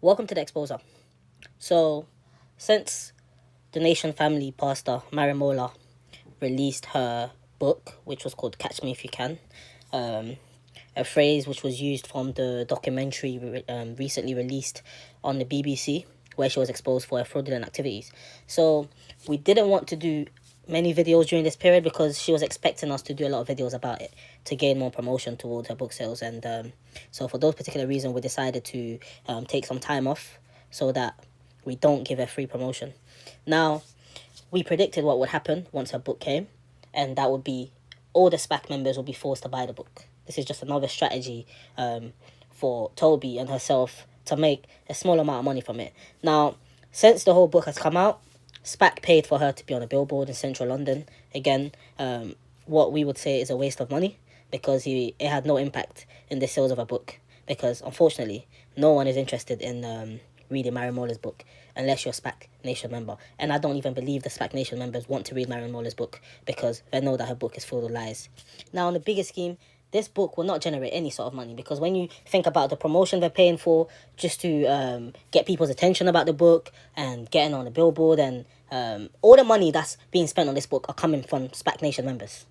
Welcome to the Exposer. So, since the Nation family pastor Mariam released her book, which was called Catch Me If You Can, a phrase which was used from the documentary recently released on the BBC, where she was exposed for her fraudulent activities. So, we didn't want to do many videos during this period because she was expecting us to do a lot of videos about it to gain more promotion towards her book sales. And so for those particular reasons, we decided to take some time off so that we don't give her free promotion. Now, we predicted what would happen once her book came, and that would be all the SPAC members will be forced to buy the book. This is just another strategy for Toby and herself to make a small amount of money from it. Now, since the whole book has come out, SPAC paid for her to be on a billboard in central London. Again, what we would say is a waste of money because it had no impact in the sales of a book. Because unfortunately, no one is interested in reading Mariam book unless you're a SPAC Nation member. And I don't even believe the SPAC Nation members want to read Mariam book because they know that her book is full of lies. Now, on the bigger scheme, this book will not generate any sort of money because when you think about the promotion they're paying for just to get people's attention about the book and getting on the billboard and all the money that's being spent on this book are coming from SPAC Nation members.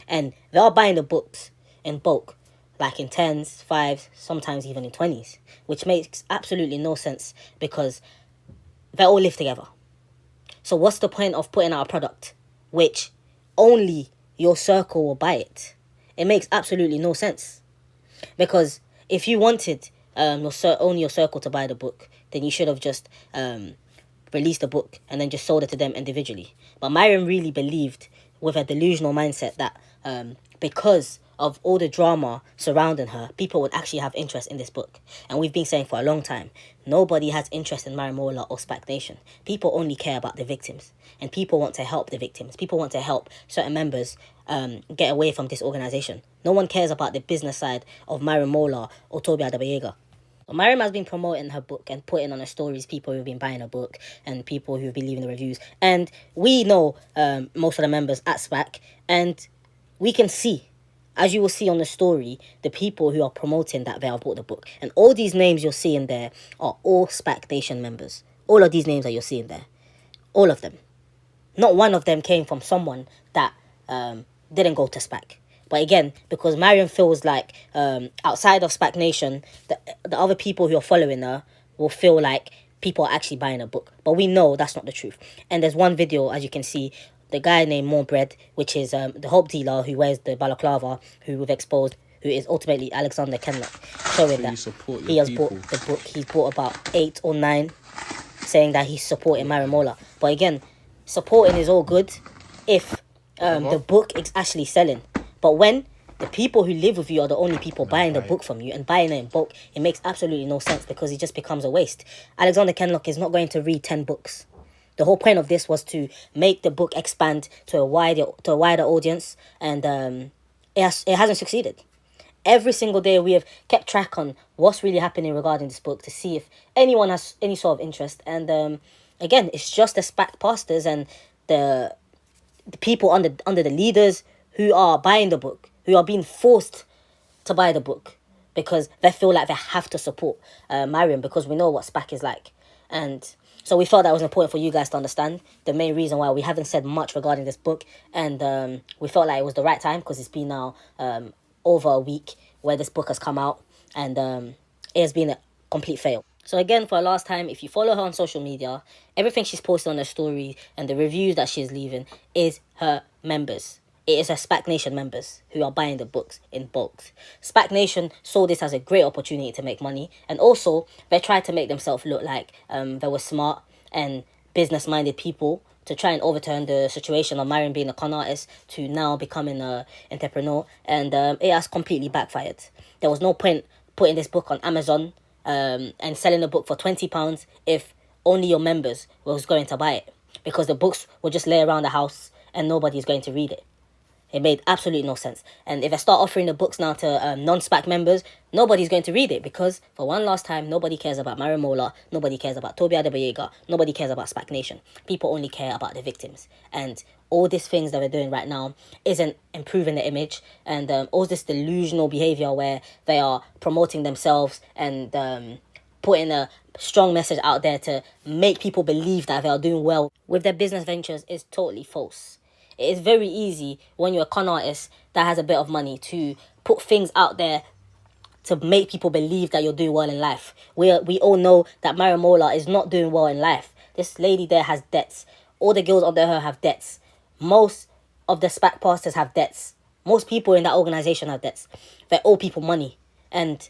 And they are buying the books in bulk, like in 10s, 5s, sometimes even in 20s, which makes absolutely no sense because they all live together. So what's the point of putting out a product which only your circle will buy it? It makes absolutely no sense. Because if you wanted only your circle to buy the book, then you should have just released the book and then just sold it to them individually. But Mariam really believed with a delusional mindset that because of all the drama surrounding her, people would actually have interest in this book. And we've been saying for a long time, nobody has interest in Mariam or SPAC Nation. People only care about the victims. And people want to help the victims. People want to help certain members get away from this organization. No one cares about the business side of Mariam or Toby Adabayega. Mariam has been promoting her book and putting on her stories people who've been buying her book and people who've been leaving the reviews. And we know most of the members at SPAC, and we can see, as you will see on the story, the people who are promoting that they have bought the book. And all these names you're seeing there are all SPAC Nation members. All of these names that you're seeing there. All of them. Not one of them came from someone that didn't go to SPAC. But again, because Mariam feels like outside of SPAC Nation, the other people who are following her will feel like people are actually buying a book. But we know that's not the truth. And there's one video, as you can see, the guy named More Bread, which is the hope dealer who wears the balaclava, who we've exposed, who is ultimately Alexander Kenlock, showing that he has bought the book. He's bought about 8 or 9, saying that he's supporting Mariam. But again, supporting is all good if the book is actually selling. But when the people who live with you are the only people buying the book from you and buying it in bulk, it makes absolutely no sense because it just becomes a waste. Alexander Kenlock is not going to read 10 books. The whole point of this was to make the book expand to a wider audience, and it hasn't succeeded. Every single day we have kept track on what's really happening regarding this book to see if anyone has any sort of interest. And again, it's just the SPAC pastors and the people under the leaders who are buying the book, who are being forced to buy the book because they feel like they have to support Mariam because we know what SPAC is like. And so we felt that was important for you guys to understand the main reason why we haven't said much regarding this book. And we felt like it was the right time because it's been now over a week where this book has come out, and it has been a complete fail. So again, for the last time, if you follow her on social media, everything she's posted on her story and the reviews that she's leaving is her members. It is her SPAC Nation members who are buying the books in bulk. SPAC Nation saw this as a great opportunity to make money, and also they tried to make themselves look like they were smart and business-minded people to try and overturn the situation of Mariam being a con artist to now becoming an entrepreneur, and it has completely backfired. There was no point putting this book on Amazon and selling the book for £20 if only your members was going to buy it, because the books will just lay around the house and nobody's going to read it. It made absolutely no sense. And if I start offering the books now to non-SPAC members, nobody's going to read it because, for one last time, nobody cares about Mariam, nobody cares about Toby Adabayega, nobody cares about SPAC Nation. People only care about the victims. And all these things that we're doing right now isn't improving the image, and all this delusional behavior where they are promoting themselves and putting a strong message out there to make people believe that they are doing well with their business ventures is totally false. It is very easy when you're a con artist that has a bit of money to put things out there to make people believe that you're doing well in life. We all know that Mariam is not doing well in life. This lady there has debts. All the girls under her have debts. Most of the SPAC pastors have debts. Most people in that organization have debts. They owe people money. And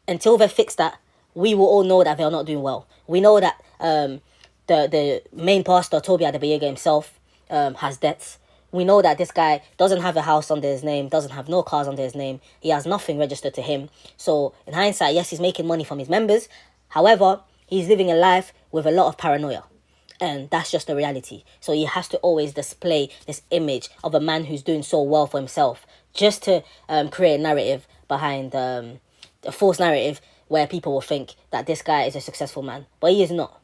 until they fix that, we will all know that they're not doing well. We know that the main pastor, Toby Adebuyega himself, has debts. We know that this guy doesn't have a house under his name, doesn't have no cars under his name. He has nothing registered to him. So in hindsight, yes, he's making money from his members. However, he's living a life with a lot of paranoia. And that's just the reality. So he has to always display this image of a man who's doing so well for himself, just to create a narrative behind a false narrative where people will think that this guy is a successful man. But he is not.